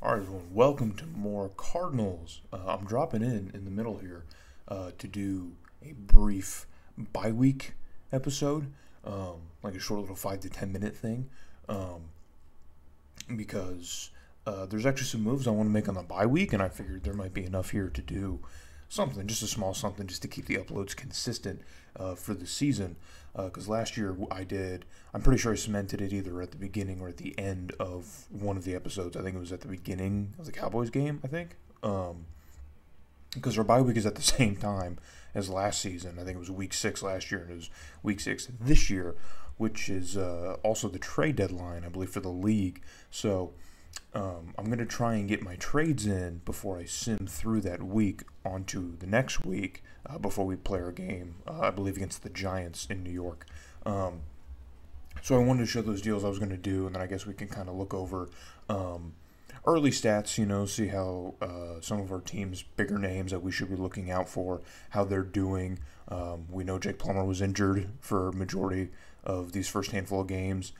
All right, everyone, welcome to more Cardinals. I'm dropping in the middle here to do a brief bye week episode, like a short little 5 to 10 minute thing, because there's actually some moves I want to make on the bye week, and I figured there might be enough here to do something, just a small something, just to keep the uploads consistent for the season. Because last year I'm pretty sure I cemented it either at the beginning or at the end of one of the episodes. I think it was at the beginning of the Cowboys game, I think. Because our bye week is at the same time as last season. I think it was week 6 last year, and it was week 6 this year, which is also the trade deadline, I believe, for the league. So I'm going to try and get my trades in before I sim through that week onto the next week before we play our game, I believe, against the Giants in New York. So I wanted to show those deals I was going to do, and then I guess we can kind of look over early stats, see how some of our teams' bigger names that we should be looking out for, how they're doing. We know Jake Plummer was injured for a majority of these first handful of games.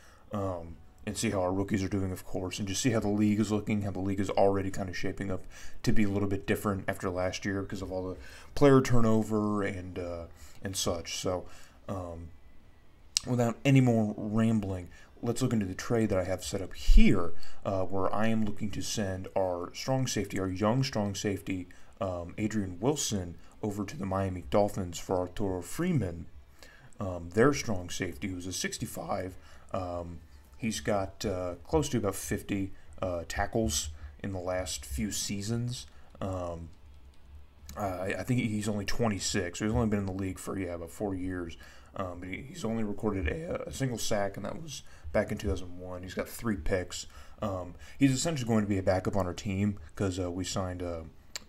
And see how our rookies are doing, of course, and just see how the league is looking, how the league is already kind of shaping up to be a little bit different after last year because of all the player turnover and such. So without any more rambling, let's look into the trade that I have set up here, where I am looking to send our young strong safety, Adrian Wilson, over to the Miami Dolphins for Arturo Freeman, their strong safety, who's a 65. He's got close to about 50 tackles in the last few seasons. I think he's only 26, so he's only been in the league for, about 4 years. But he's only recorded a single sack, and that was back in 2001. He's got 3 picks. He's essentially going to be a backup on our team because we signed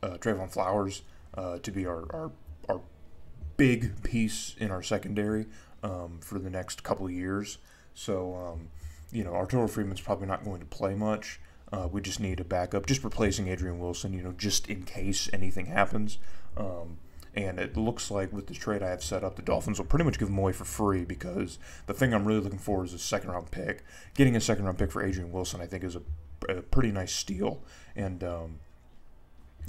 Trayvon Flowers to be our big piece in our secondary for the next couple of years. So, Arturo Freeman's probably not going to play much. We just need a backup, just replacing Adrian Wilson, just in case anything happens. And it looks like with the trade I have set up, the Dolphins will pretty much give him away for free because the thing I'm really looking for is a second-round pick. Getting a second-round pick for Adrian Wilson, I think, is a pretty nice steal. And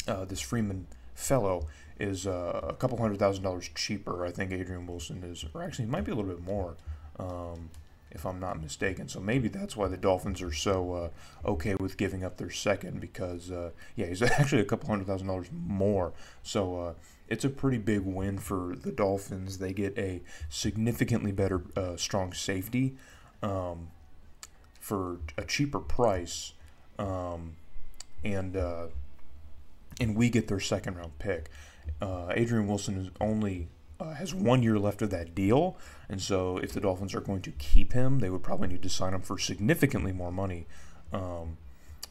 this Freeman fellow is a couple $100,000 cheaper. I think Adrian Wilson is, or actually, it might be a little bit more. If I'm not mistaken. So maybe that's why the Dolphins are so okay with giving up their second because, he's actually a couple $100,000 more. So it's a pretty big win for the Dolphins. They get a significantly better strong safety for a cheaper price, and we get their second-round pick. Adrian Wilson is only has 1 year left of that deal, and so if the Dolphins are going to keep him, they would probably need to sign him for significantly more money.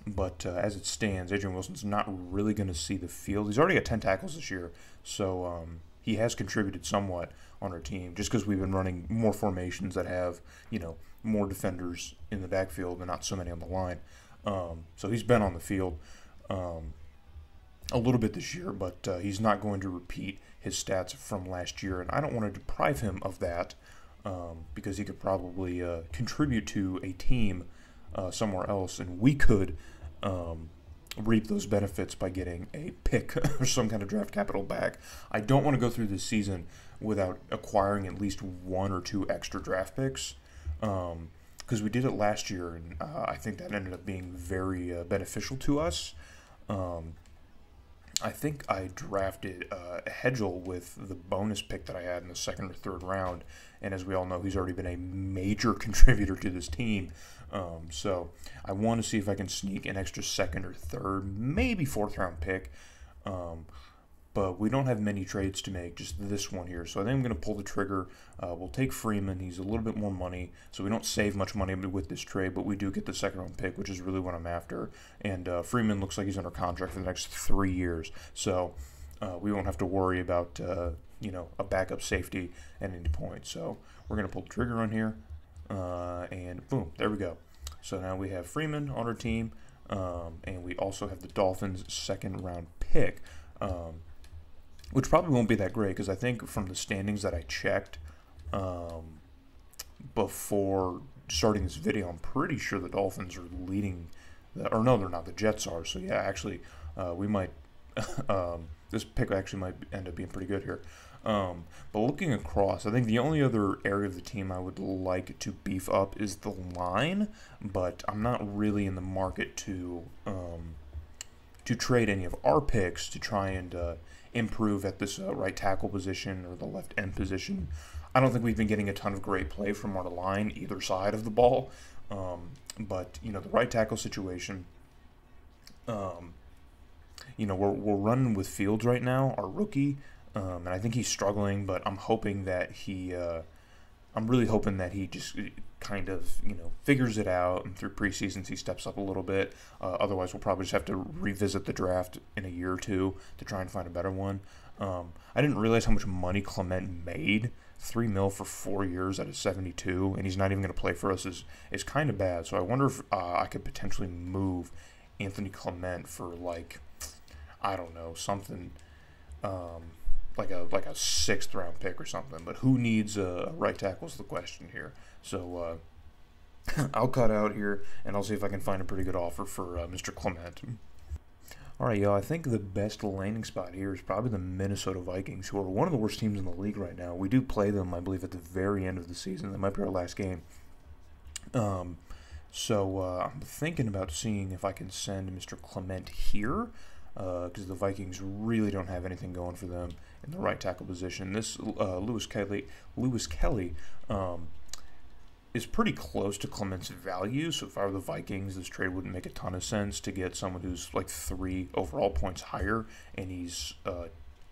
But as it stands, Adrian Wilson's not really going to see the field. He's already got 10 tackles this year, so he has contributed somewhat on our team just because we've been running more formations that have, more defenders in the backfield and not so many on the line. So he's been on the field a little bit this year, but he's not going to repeat his stats from last year, and I don't want to deprive him of that because he could probably contribute to a team somewhere else, and we could reap those benefits by getting a pick or some kind of draft capital back. I don't want to go through this season without acquiring at least 1 or 2 extra draft picks because we did it last year, and I think that ended up being very beneficial to us. I think I drafted Hedgel with the bonus pick that I had in the 2nd or 3rd round, and as we all know, he's already been a major contributor to this team. So I want to see if I can sneak an extra 2nd or 3rd, maybe 4th round pick. But we don't have many trades to make, just this one here. So I think I'm going to pull the trigger. We'll take Freeman. He's a little bit more money, so we don't save much money with this trade, but we do get the 2nd round pick, which is really what I'm after. And Freeman looks like he's under contract for the next 3 years. So we won't have to worry about, a backup safety at any point. So we're going to pull the trigger on here, and boom, there we go. So now we have Freeman on our team, and we also have the Dolphins' 2nd round pick. Which probably won't be that great because I think from the standings that I checked before starting this video, I'm pretty sure the Dolphins are leading or no, they're not. The Jets are. So yeah, actually, we might. This pick actually might end up being pretty good here. But looking across, I think the only other area of the team I would like to beef up is the line, but I'm not really in the market to trade any of our picks to try and improve at this right tackle position or the left end position. I don't think we've been getting a ton of great play from our line either side of the ball, but the right tackle situation. We're running with Fields right now, our rookie, and I think he's struggling. But I'm hoping that I'm really hoping that he just kind of figures it out, and through preseasons he steps up a little bit. Otherwise, we'll probably just have to revisit the draft in a year or two to try and find a better one. I didn't realize how much money Clement made. $3 million for 4 years at a 72, and he's not even going to play for us is kind of bad. So I wonder if I could potentially move Anthony Clement for I don't know, something like a 6th round pick or something. But who needs a right tackle is the question here. So I'll cut out here and I'll see if I can find a pretty good offer for Mr. Clement. All right, y'all, I think the best landing spot here is probably the Minnesota Vikings, who are one of the worst teams in the league right now. We do play them, I believe, at the very end of the season. That might be our last game. So I'm thinking about seeing if I can send Mr. Clement here, because the Vikings really don't have anything going for them in the right tackle position. This Lewis Kelly is pretty close to Clement's value, so if I were the Vikings, this trade wouldn't make a ton of sense to get someone who's 3 overall points higher, and he's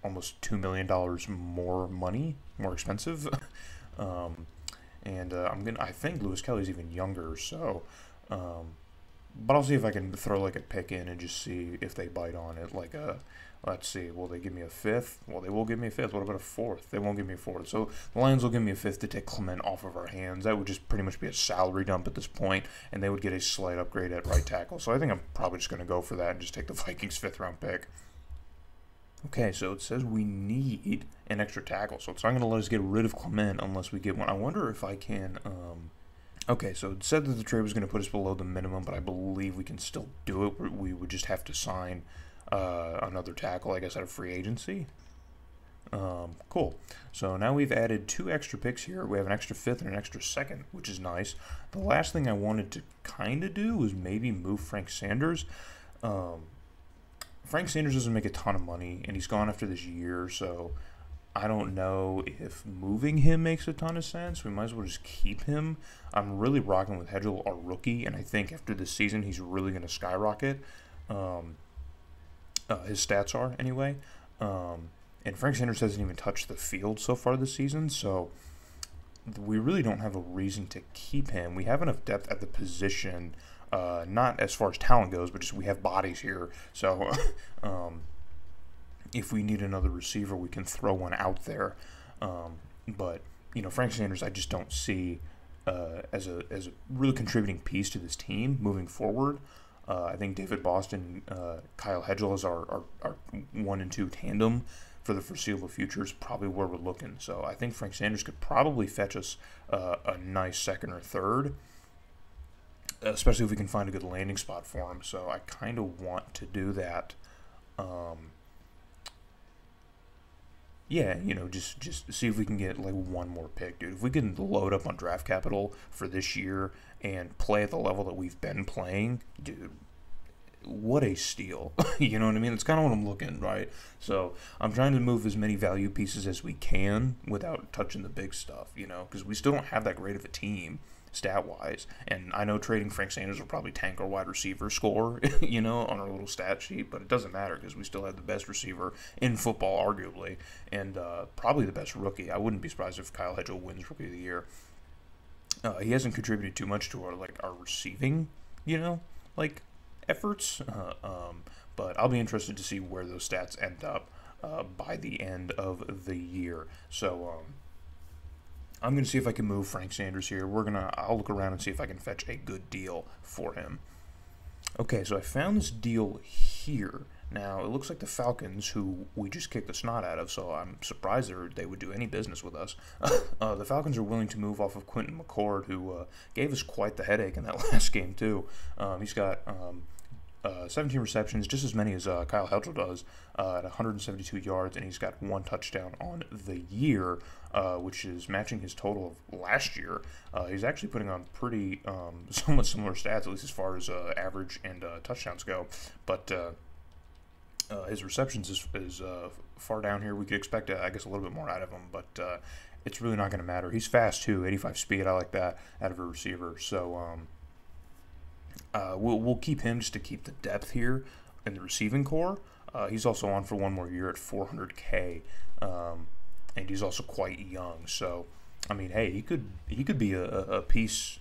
almost $2 million more expensive. I think Lewis Kelly's even younger, so but I'll see if I can throw a pick in and just see if they bite on it. Let's see, will they give me a 5th? Well, they will give me a 5th. What about a 4th? They won't give me a 4th. So the Lions will give me a 5th to take Clement off of our hands. That would just pretty much be a salary dump at this point, and they would get a slight upgrade at right tackle. So I think I'm probably just going to go for that and just take the Vikings 5th round pick. Okay, so it says we need an extra tackle, so it's not going to let us get rid of Clement unless we get one. I wonder if I can. Okay, so it said that the trade was going to put us below the minimum, but I believe we can still do it. We would just have to sign another tackle, I guess, out of free agency. Cool. So now we've added 2 extra picks here. We have an extra 5th and an extra 2nd, which is nice. The last thing I wanted to kind of do was maybe move Frank Sanders. Frank Sanders doesn't make a ton of money, and he's gone after this year, so I don't know if moving him makes a ton of sense. We might as well just keep him. I'm really rocking with Hedgel, our rookie, and I think after this season he's really going to skyrocket. His stats are, anyway. And Frank Sanders hasn't even touched the field so far this season, so we really don't have a reason to keep him. We have enough depth at the position, not as far as talent goes, but just we have bodies here. So if we need another receiver, we can throw one out there. But Frank Sanders, I just don't see as a really contributing piece to this team moving forward. I think David Boston, Kyle Hedgel is our 1 and 2 tandem for the foreseeable future is probably where we're looking. So I think Frank Sanders could probably fetch us a nice 2nd or 3rd, especially if we can find a good landing spot for him. So I kind of want to do that. Yeah, just see if we can get one more pick, dude. If we can load up on draft capital for this year and play at the level that we've been playing, dude, what a steal. You know what I mean? That's kind of what I'm looking, right? So I'm trying to move as many value pieces as we can without touching the big stuff, because we still don't have that great of a team stat-wise. And I know trading Frank Sanders will probably tank our wide receiver score, on our little stat sheet, but it doesn't matter because we still have the best receiver in football, arguably, and probably the best rookie. I wouldn't be surprised if Kyle Hedgel wins Rookie of the Year. He hasn't contributed too much to our receiving, efforts, but I'll be interested to see where those stats end up by the end of the year. So I'm going to see if I can move Frank Sanders here. I'll look around and see if I can fetch a good deal for him. Okay, so I found this deal here. Now, it looks like the Falcons, who we just kicked the snot out of, so I'm surprised they would do any business with us. The Falcons are willing to move off of Quentin McCord, who gave us quite the headache in that last game, too. He's got 17 receptions, just as many as Kyle Helgel does, at 172 yards, and he's got 1 touchdown on the year, which is matching his total of last year. He's actually putting on pretty somewhat similar stats, at least as far as average and touchdowns go, but his receptions is far down here. We could expect, I guess, a little bit more out of him, but it's really not going to matter. He's fast, too, 85 speed. I like that out of a receiver. So we'll keep him just to keep the depth here in the receiving core. He's also on for 1 more year at $400K, and he's also quite young. So, I mean, hey, he could be a piece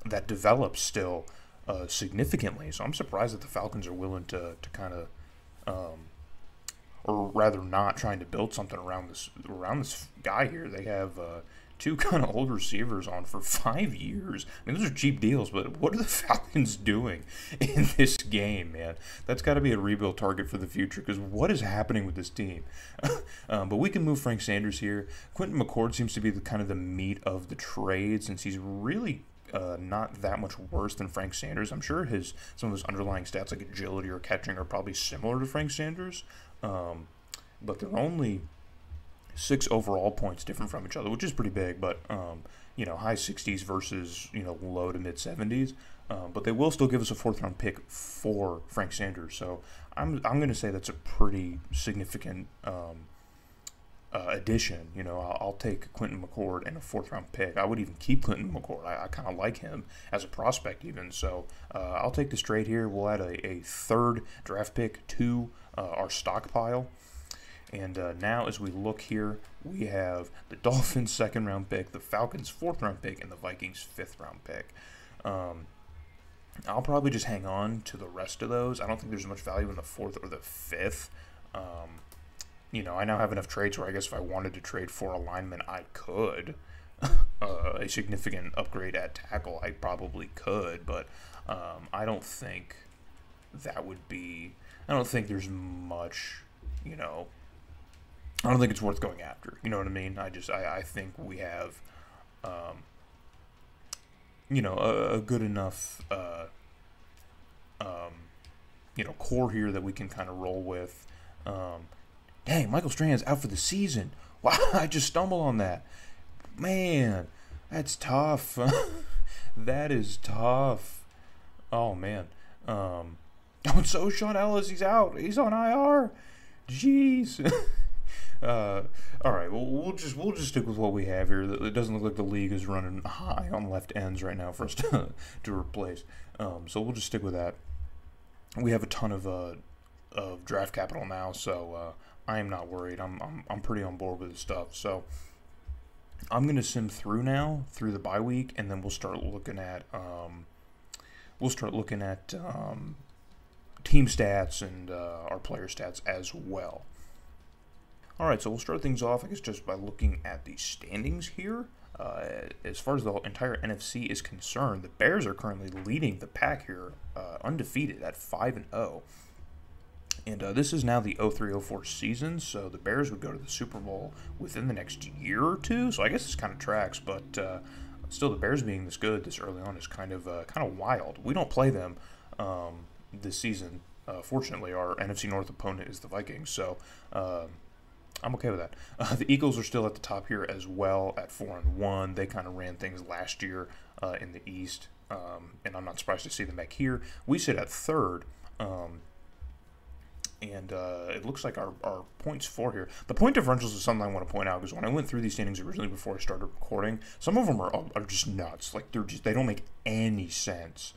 that develops still significantly. So I'm surprised that the Falcons are willing to kind of or rather not trying to build something around this guy here. They have 2 kind of old receivers on for 5 years. I mean, those are cheap deals, but what are the Falcons doing in this game, man? That's got to be a rebuild target for the future, because what is happening with this team? But we can move Frank Sanders here. Quentin McCord seems to be the kind of the meat of the trade, since he's really not that much worse than Frank Sanders. I'm sure some of his underlying stats like agility or catching are probably similar to Frank Sanders, but they're only 6 overall points different from each other, which is pretty big. But high 60s versus low to mid 70s. But they will still give us a 4th round pick for Frank Sanders. So I'm going to say that's a pretty significant addition. I'll take Quentin McCord and a 4th round pick. I would even keep Quentin McCord. I kind of like him as a prospect even. So I'll take this trade here. We'll add a 3rd draft pick to our stockpile. And now as we look here, we have the Dolphins' 2nd round pick, the Falcons' 4th round pick, and the Vikings' 5th round pick. I'll probably just hang on to the rest of those. I don't think there's much value in the 4th or the 5th. I now have enough trades where I guess if I wanted to trade for alignment, I could. A significant upgrade at tackle, I probably could, but I don't think that would be... I don't think there's much, I don't think it's worth going after. You know what I mean? I think we have, a good enough, core here that we can kind of roll with. Dang, Michael Strahan's out for the season. Wow, I just stumbled on that. Man, that's tough. That is tough. Oh, man. So Sean Ellis, he's out. He's on IR. Jeez. All right. Well, we'll just stick with what we have here. It doesn't look like the league is running high on left ends right now for us to replace. So we'll just stick with that. We have a ton of draft capital now, so I am not worried. I'm pretty on board with this stuff. So I'm gonna sim through the bye week, and then we'll start looking at team stats and our player stats as well. All right, so we'll start things off, I guess, just by looking at the standings here. As far as the entire NFC is concerned, the Bears are currently leading the pack here, undefeated at 5-0. And this is now the 03-04 season, so the Bears would go to the Super Bowl within the next year or two. So I guess this kind of tracks, but still, the Bears being this good this early on is kind of wild. We don't play them this season. Fortunately, our NFC North opponent is the Vikings, so I'm okay with that. The Eagles are still at the top here as well at 4-1. They kind of ran things last year in the East, and I'm not surprised to see them back here. We sit at 3rd, and it looks like our points for here. The point differentials is something I want to point out, because when I went through these standings originally before I started recording, some of them are just nuts. Like they don't make any sense.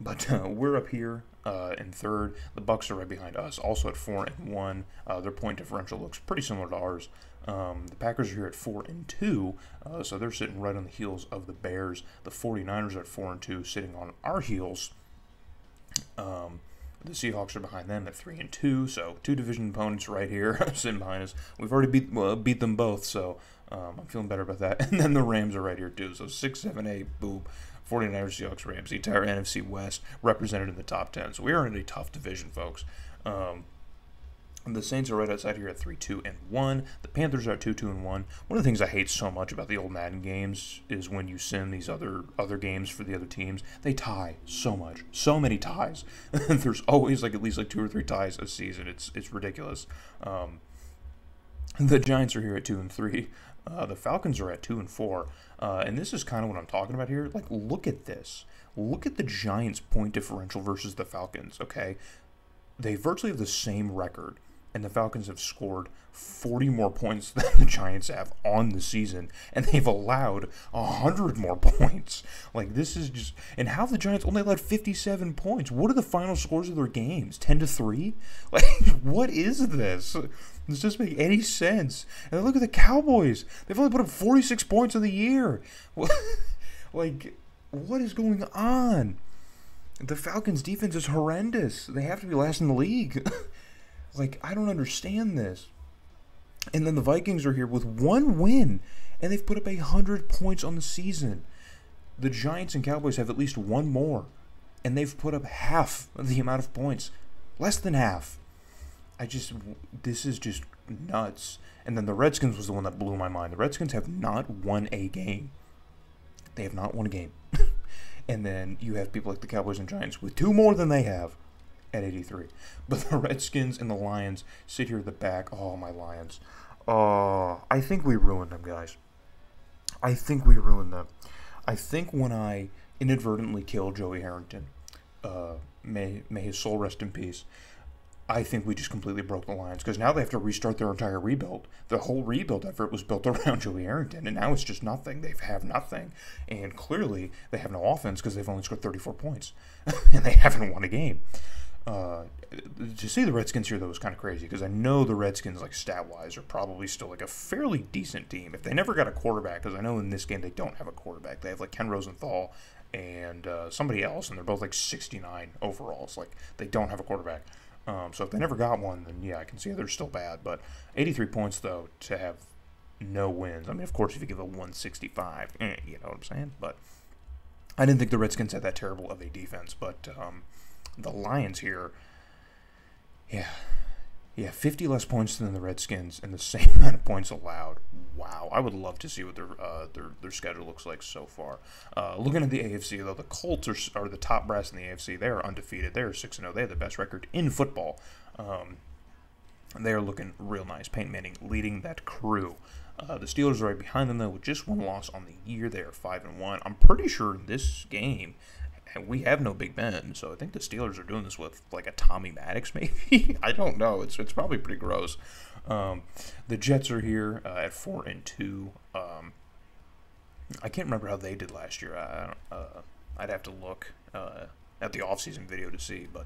But we're up here in 3rd. The Bucs are right behind us, also at 4-1. Their point differential looks pretty similar to ours. The Packers are here at 4-2, so they're sitting right on the heels of the Bears. The 49ers are at 4-2, sitting on our heels. The Seahawks are behind them at 3-2, so 2 division opponents right here sitting behind us. We've already beat them both, so I'm feeling better about that. And then the Rams are right here too, so 6, 7, 8, boom. 49ers, Seahawks, Rams, the entire NFC West represented in the top 10. So we are in a tough division, folks. The The Saints are right outside here at 3-2-1. The Panthers are at 2-2-1. One of the things I hate so much about the old Madden games is when you sim these other games for the other teams, they tie so much, so many ties. There's always like at least like 2 or 3 ties a season. It's ridiculous. The Giants are here at 2-3. The Falcons are at 2-4. And this is kind of what I'm talking about here. Like, look at this. Look at the Giants' point differential versus the Falcons. Okay, they virtually have the same record. And the Falcons have scored 40 more points than the Giants have on the season. And they've allowed 100 more points. Like, this is just... And how the Giants only allowed 57 points? What are the final scores of their games? 10-3? Like, what is this? This doesn't make any sense. And then look at the Cowboys. They've only put up 46 points in the year. Like, what is going on? The Falcons' defense is horrendous. They have to be last in the league. Like, I don't understand this. And then the Vikings are here with 1 win, and they've put up 100 points on the season. The Giants and Cowboys have at least 1 more, and they've put up half of the amount of points. Less than half. This is just nuts. And then the Redskins was the one that blew my mind. The Redskins have not won a game. They have not won a game. And then you have people like the Cowboys and Giants with 2 more than they have. At 83. But the Redskins and the Lions sit here at the back. Oh, my Lions. I think we ruined them, guys. I think we ruined them. I think when I inadvertently killed Joey Harrington, may his soul rest in peace, I think we just completely broke the Lions. Because now they have to restart their entire rebuild. The whole rebuild effort was built around Joey Harrington. And now it's just nothing. They have nothing. And clearly, they have no offense because they've only scored 34 points. And they haven't won a game. To see the Redskins here, though, was kind of crazy because I know the Redskins, like, stat-wise, are probably still, like, a fairly decent team. If they never got a quarterback, because I know in this game they don't have a quarterback. They have, like, Ken Rosenthal and somebody else, and they're both, like, 69 overall. So, like, they don't have a quarterback. So if they never got one, then, yeah, I can see they're still bad. But 83 points, though, to have no wins. I mean, of course, if you give a 165, you know what I'm saying? But I didn't think the Redskins had that terrible of a defense, but... the Lions here, yeah, 50 less points than the Redskins and the same amount of points allowed. Wow, I would love to see what their schedule looks like so far. Looking at the AFC, though, the Colts are the top brass in the AFC. They are undefeated. They are 6-0. They have the best record in football. They are looking real nice. Peyton Manning leading that crew. The Steelers are right behind them, though, with just 1 loss on the year. They are 5-1. I'm pretty sure in this game, we have no Big Ben, so I think the Steelers are doing this with, like, a Tommy Maddox, maybe? I don't know. It's probably pretty gross. The Jets are here at 4-2. I can't remember how they did last year. I'd have to look at the offseason video to see, but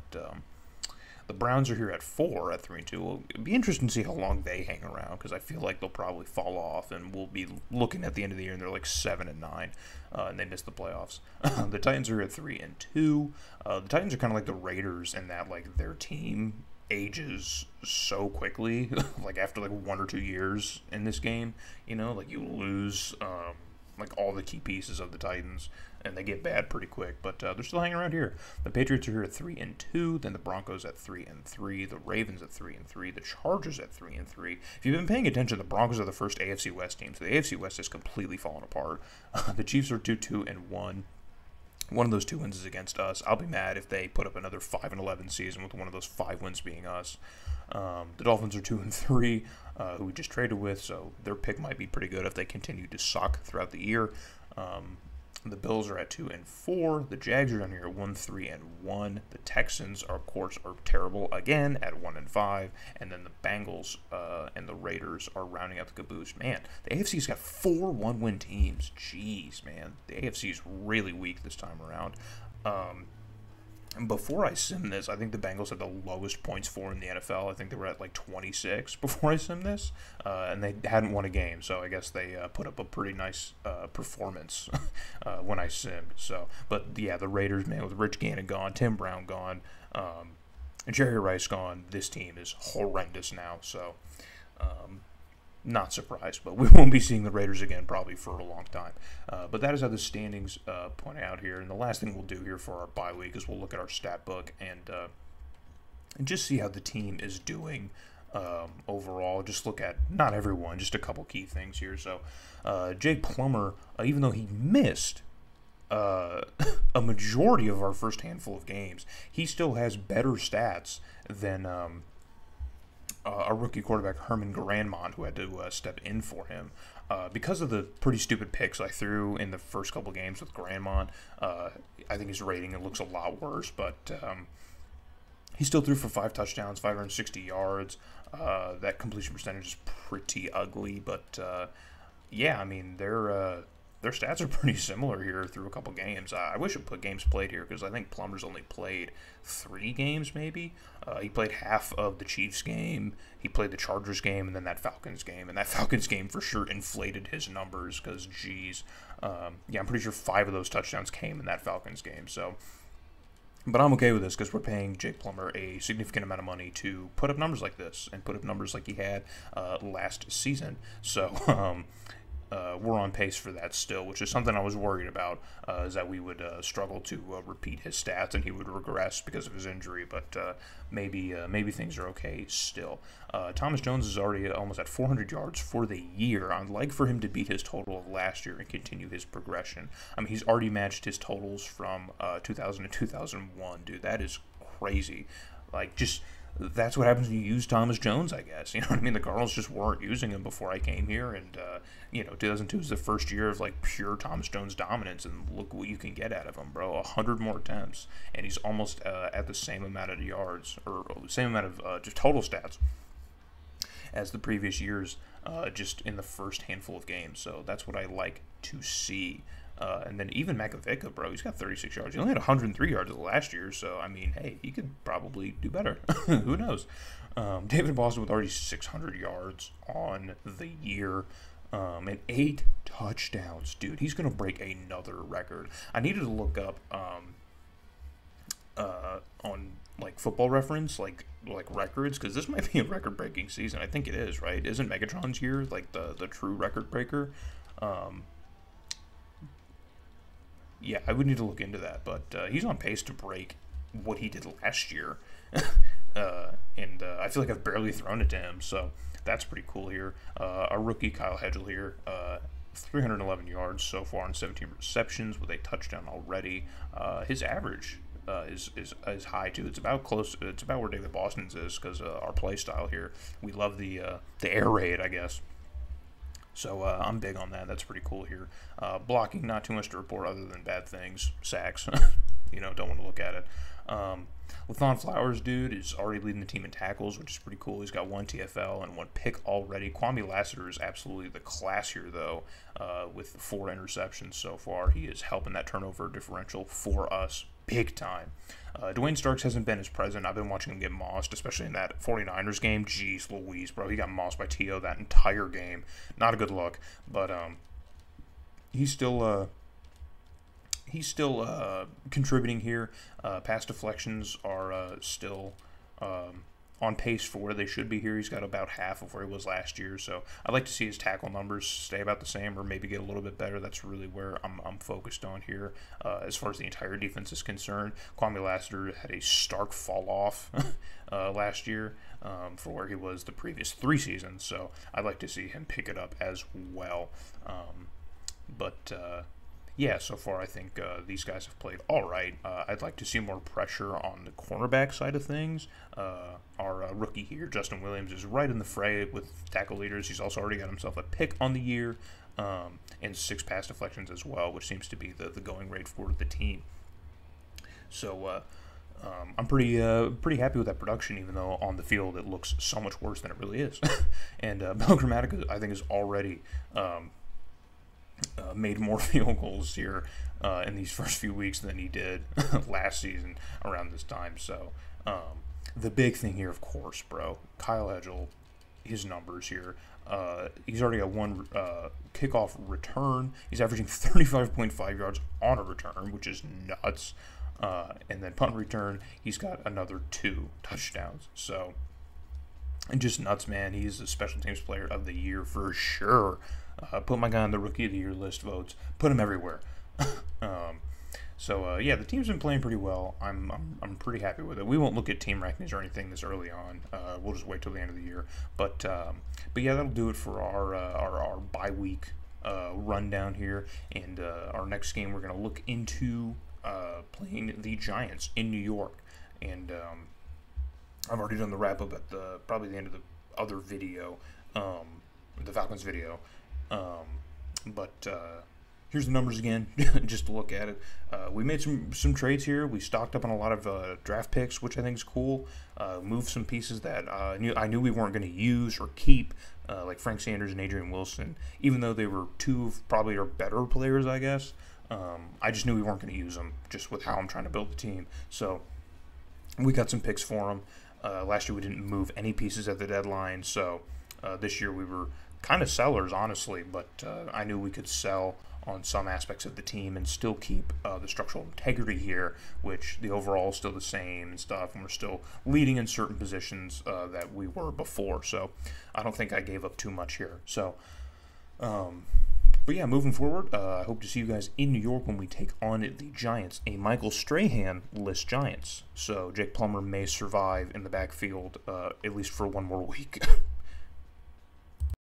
the Browns are here at 3-2. Well, it'd be interesting to see how long they hang around because I feel like they'll probably fall off, and we'll be looking at the end of the year and they're like 7-9, and they missed the playoffs. The Titans are at 3-2. The Titans are kind of like the Raiders in that, like, their team ages so quickly. Like, after like 1 or 2 years in this game, you know, like, you lose like all the key pieces of the Titans, and they get bad pretty quick, but they're still hanging around here. The Patriots are here at 3-2, then the Broncos at 3-3, the Ravens at 3-3, the Chargers at 3-3. If you've been paying attention, the Broncos are the first AFC West team, so the AFC West has completely fallen apart. The Chiefs are 2-1. One of those 2 wins is against us. I'll be mad if they put up another 5-11 season with one of those 5 wins being us. The Dolphins are 2-3, who we just traded with, so their pick might be pretty good if they continue to suck throughout the year. The Bills are at 2-4. The Jags are down here at 1-3-1. The Texans, of course, are terrible again at 1-5. And then the Bengals and the Raiders are rounding out the caboose. Man, the AFC's got 4 1-win teams. Jeez, man. The AFC's really weak this time around. Before I sim this, I think the Bengals had the lowest points for in the NFL. I think they were at like 26 before I sim this, and they hadn't won a game. So I guess they put up a pretty nice performance when I simmed. So, but yeah, the Raiders, man, with Rich Gannon gone, Tim Brown gone, and Jerry Rice gone, this team is horrendous now. So, not surprised, but we won't be seeing the Raiders again probably for a long time. But that is how the standings point out here. And the last thing we'll do here for our bye week is we'll look at our stat book and just see how the team is doing overall. Just look at, not everyone, just a couple key things here. So Jake Plummer, even though he missed a majority of our first handful of games, he still has better stats than a rookie quarterback, Herman Grandmont, who had to step in for him. Because of the pretty stupid picks I threw in the first couple games with Grandmont, I think his rating looks a lot worse, but he still threw for 5 touchdowns, 560 yards. That completion percentage is pretty ugly, but yeah, I mean, their stats are pretty similar here through a couple games. I wish it put games played here, because I think Plummer's only played 3 games maybe. He played half of the Chiefs game, he played the Chargers game, and then that Falcons game. And that Falcons game for sure inflated his numbers, because, geez. Yeah, I'm pretty sure 5 of those touchdowns came in that Falcons game. So, but I'm okay with this, because we're paying Jake Plummer a significant amount of money to put up numbers like this, and put up numbers like he had last season. So, we're on pace for that still, which is something I was worried about, is that we would struggle to repeat his stats and he would regress because of his injury, but maybe things are okay still. Thomas Jones is already almost at 400 yards for the year. I'd like for him to beat his total of last year and continue his progression. I mean, he's already matched his totals from 2000 to 2001, dude. That is crazy. Like, just... That's what happens when you use Thomas Jones, I guess. You know what I mean? The Cardinals just weren't using him before I came here, and, 2002 is the first year of, like, pure Thomas Jones dominance, and look what you can get out of him, bro. 100 more attempts, and he's almost at the same amount of yards, or the same amount of just total stats as the previous years, just in the first handful of games. So that's what I like to see. And then even Makovica, bro, he's got 36 yards. He only had 103 yards last year, so, I mean, hey, he could probably do better. Who knows? David Boston with already 600 yards on the year, and 8 touchdowns. Dude, he's going to break another record. I needed to look up on, like, Football Reference, like records, because this might be a record-breaking season. I think it is, right? Isn't Megatron's year, like, the true record breaker? Yeah, I would need to look into that, but he's on pace to break what he did last year, and I feel like I've barely thrown it to him, so that's pretty cool here. Our rookie, Kyle Hedgel here, 311 yards so far on 17 receptions with a touchdown already. His average is high, too. It's about close. It's about where David Boston's is, because our play style here. We love the air raid, I guess. So I'm big on that. That's pretty cool here. Blocking, not too much to report other than bad things. Sacks. Don't want to look at it. Lathon Flowers, dude, is already leading the team in tackles, which is pretty cool. He's got 1 TFL and 1 pick already. Kwame Lassiter is absolutely the class here, though, with 4 interceptions so far. He is helping that turnover differential for us big time. Dwayne Starks hasn't been as present. I've been watching him get mossed, especially in that 49ers game. Jeez Louise, bro. He got mossed by T.O. that entire game. Not a good look, but he's still contributing here. Pass deflections are still on pace for where they should be here. He's got about half of where he was last year, so I'd like to see his tackle numbers stay about the same or maybe get a little bit better. That's really where I'm focused on here as far as the entire defense is concerned. Kwame Lassiter had a stark fall off last year for where he was the previous 3 seasons, so I'd like to see him pick it up as well. Yeah, so far I think these guys have played all right. I'd like to see more pressure on the cornerback side of things. Our rookie here, Justin Williams, is right in the fray with tackle leaders. He's also already got himself a pick on the year and 6 pass deflections as well, which seems to be the going rate for the team. So I'm pretty happy with that production, even though on the field it looks so much worse than it really is. And Bell Grammatica, I think, is already made more field goals here in these first few weeks than he did last season around this time. So the big thing here, of course, bro, Kyle Hedgel, his numbers here. He's already got 1 kickoff return. He's averaging 35.5 yards on a return, which is nuts. And then punt return, he's got another 2 touchdowns. So, and just nuts, man. He's a special teams player of the year for sure. Put my guy on the Rookie of the Year list votes. Put him everywhere. So yeah, the team's been playing pretty well. I'm pretty happy with it. We won't look at team rankings or anything this early on. We'll just wait till the end of the year. But yeah, that'll do it for our bye week rundown here. And our next game, we're gonna look into playing the Giants in New York. And I've already done the wrap up at probably the end of the other video, the Falcons video. But here's the numbers again, just to look at it. We made some trades here. We stocked up on a lot of draft picks, which I think is cool. Moved some pieces that I knew we weren't going to use or keep, like Frank Sanders and Adrian Wilson, even though they were two of probably our better players, I guess. I just knew we weren't going to use them, just with how I'm trying to build the team. So we got some picks for them. Last year we didn't move any pieces at the deadline, so this year we were kind of sellers, honestly, but I knew we could sell on some aspects of the team and still keep the structural integrity here, which the overall is still the same and stuff, and we're still leading in certain positions that we were before. So I don't think I gave up too much here. So, but yeah, moving forward, I hope to see you guys in New York when we take on the Giants, a Michael Strahan-less Giants. So Jake Plummer may survive in the backfield at least for one more week.